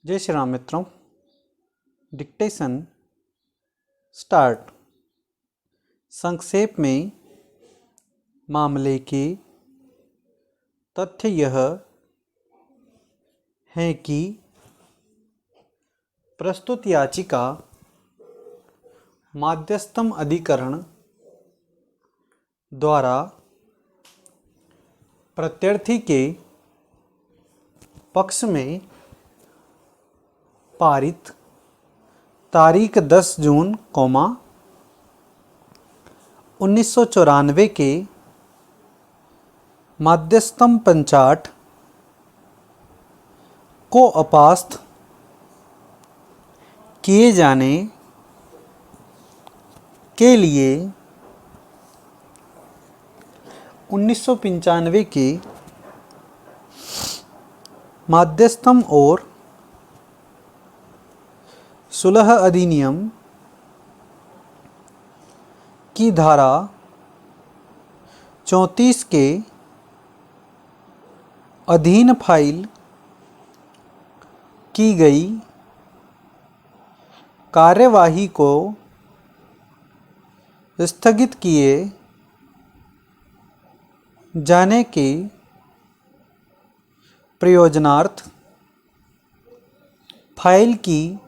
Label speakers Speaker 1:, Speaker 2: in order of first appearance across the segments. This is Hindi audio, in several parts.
Speaker 1: जय श्री राम मित्रों। Dictation start. संक्षेप में मामले के तथ्य यह है कि प्रस्तुत याचिका मध्यस्थम अधिकरण द्वारा प्रत्यर्थी के पक्ष में पारित तारीख 10 जून 1994 के मध्यस्थम पंचाट को अपास्त किए जाने के लिए 1995 के मध्यस्थम और सुलह अधिनियम की धारा 34 के अधीन फाइल की गई कार्यवाही को स्थगित किए जाने के प्रयोजनार्थ फाइल की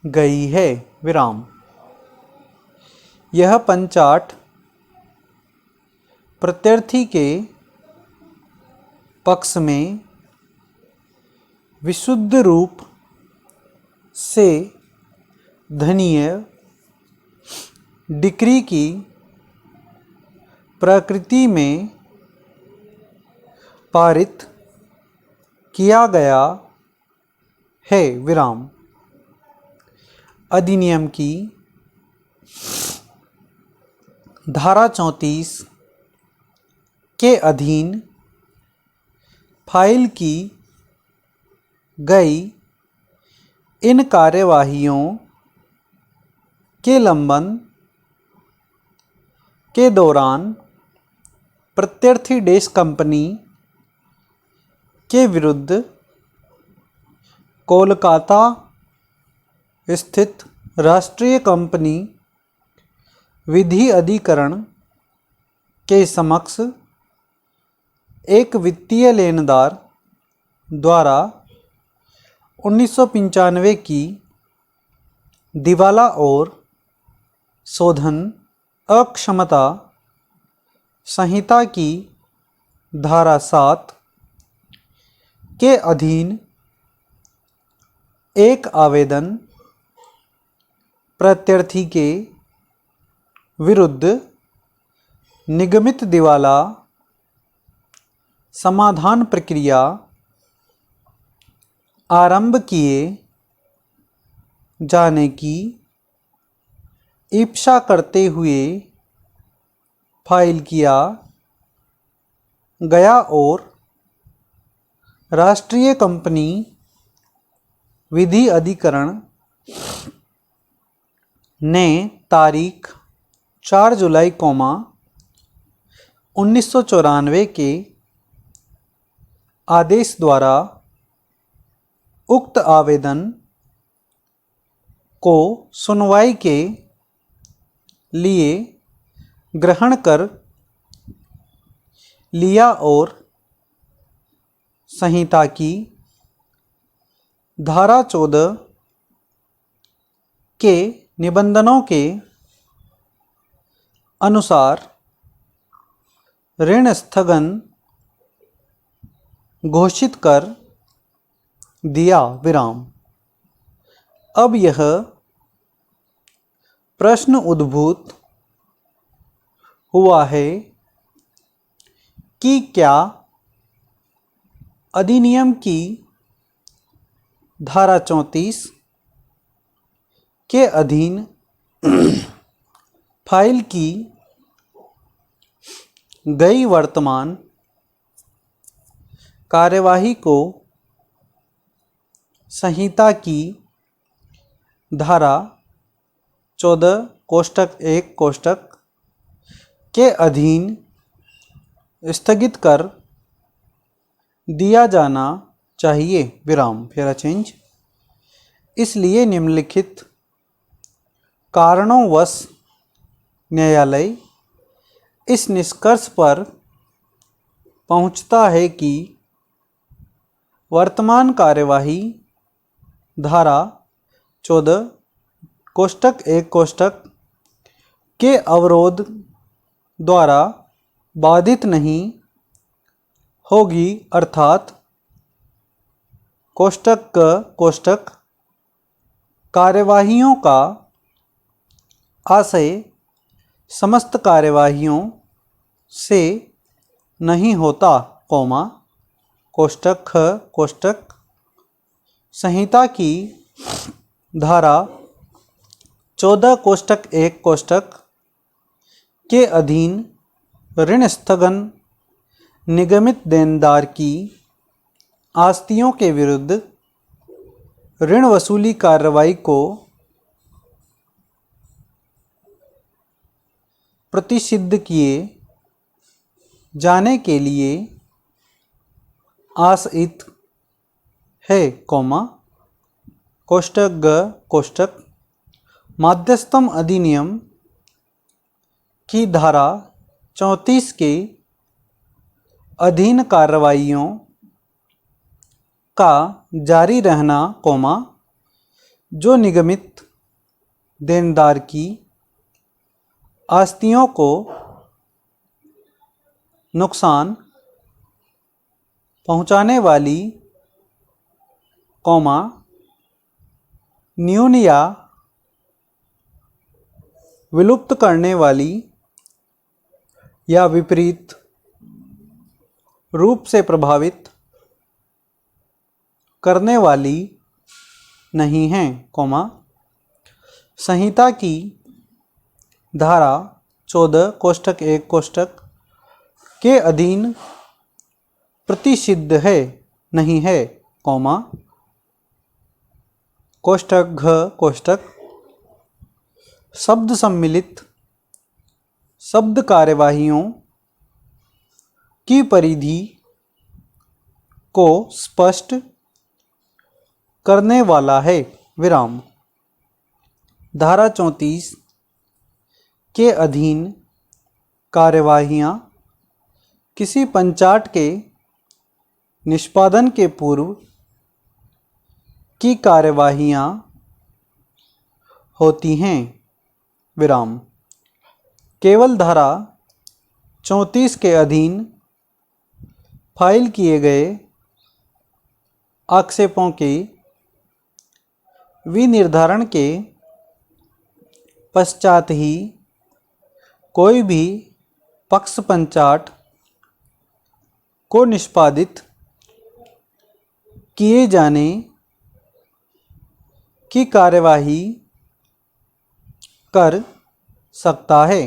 Speaker 1: गई है। विराम। यह पंचाट प्रत्यर्थी के पक्ष में विशुद्ध रूप से धनीय डिक्री की प्रकृति में पारित किया गया है। विराम। अधिनियम की धारा 34 के अधीन फाइल की गई इन कार्यवाहियों के लंबन के दौरान प्रत्यर्थी देश कंपनी के विरुद्ध कोलकाता स्थित राष्ट्रीय कंपनी विधि अधिकरण के समक्ष एक वित्तीय लेनदार द्वारा 1995 की दिवाला और शोधन अक्षमता संहिता की धारा 7 के अधीन एक आवेदन प्रत्यर्थी के विरुद्ध निगमित दिवाला समाधान प्रक्रिया आरंभ किए जाने की इच्छा करते हुए फाइल किया गया और राष्ट्रीय कंपनी विधि अधिकरण ने तारीख 4 जुलाई 1994 के आदेश द्वारा उक्त आवेदन को सुनवाई के लिए ग्रहण कर लिया और संहिता की धारा 14 के निबंधनों के अनुसार ऋण स्थगन घोषित कर दिया। विराम। अब यह प्रश्न उद्भूत हुआ है कि क्या अधिनियम की धारा 34 के अधीन फाइल की गई वर्तमान कार्यवाही को संहिता की धारा 14 कोष्टक 1 कोष्टक के अधीन स्थगित कर दिया जाना चाहिए विराम फेर अ चेंज। इसलिए निम्नलिखित कारणोंवश न्यायालय इस निष्कर्ष पर पहुंचता है कि वर्तमान कार्यवाही धारा 14 कोष्टक 1 कोष्टक के अवरोध द्वारा बाधित नहीं होगी, अर्थात कोष्टक कार्यवाहियों का आशय समस्त कार्यवाहियों से नहीं होता, कोष्टक संहिता की धारा 14 कोष्टक 1 कोष्टक के अधीन ऋण स्थगन निगमित देनदार की आस्तियों के विरुद्ध ऋण वसूली कार्रवाई को प्रतिषिद्ध किए जाने के लिए आशयित है, कोष्टक मध्यस्थम अधिनियम की धारा 34 के अधीन कार्रवाइयों का जारी रहना, जो निगमित देनदार की आस्तियों को नुकसान पहुंचाने वाली, न्यून या विलुप्त करने वाली या विपरीत रूप से प्रभावित करने वाली नहीं हैं, संहिता की धारा 14 कोष्टक 1 कोष्टक के अधीन प्रतिषिद्ध है नहीं है, कोष्टक शब्द सम्मिलित शब्द कार्यवाहियों की परिधि को स्पष्ट करने वाला है, विराम। धारा 34 के अधीन कार्यवाहियाँ किसी पंचाट के निष्पादन के पूर्व की कार्यवाहियाँ होती हैं, विराम। केवल धारा 34 के अधीन फाइल किए गए आक्षेपों के विनिर्धारण के पश्चात ही कोई भी पक्ष पंचाट को निष्पादित किए जाने की कार्यवाही कर सकता है,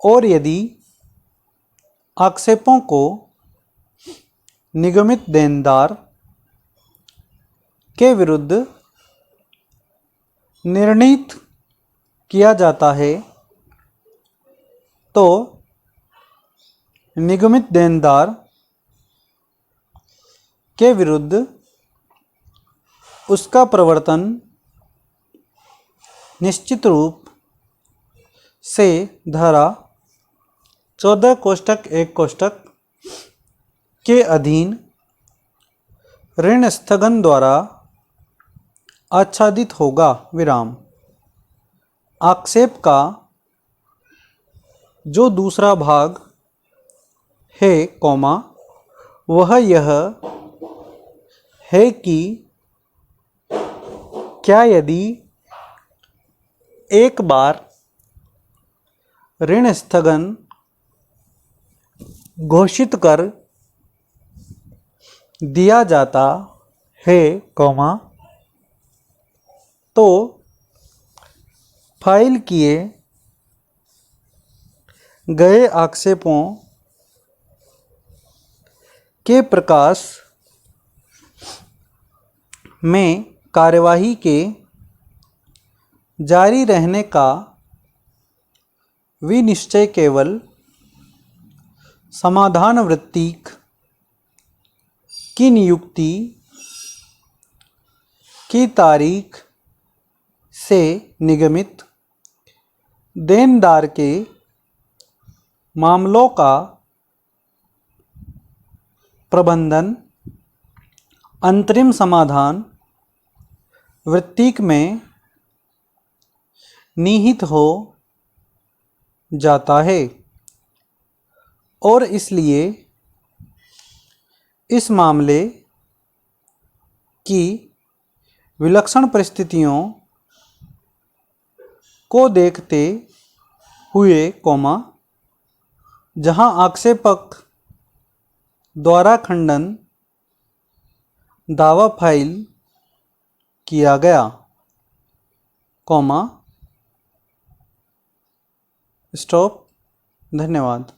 Speaker 1: और यदि आक्षेपों को निगमित देनदार के विरुद्ध निर्णीत किया जाता है तो निगमित देनदार के विरुद्ध उसका प्रवर्तन निश्चित रूप से धारा 14 कोष्टक 1 कोष्टक के अधीन ऋण स्थगन द्वारा आच्छादित होगा, विराम। आक्षेप का जो दूसरा भाग है, वह यह है कि क्या यदि एक बार ऋण स्थगन घोषित कर दिया जाता है, तो फाइल किए गए आक्षेपों के प्रकाश में कार्यवाही के जारी रहने का विनिश्चय केवल समाधान वृत्तिक की नियुक्ति की तारीख से निगमित देनदार के मामलों का प्रबंधन अंतरिम समाधान वृत्तिक में निहित हो जाता है और इसलिए इस मामले की विलक्षण परिस्थितियों को देखते हुए जहां आक्षेपक द्वारा खंडन दावा फाइल किया गया, स्टॉप। धन्यवाद।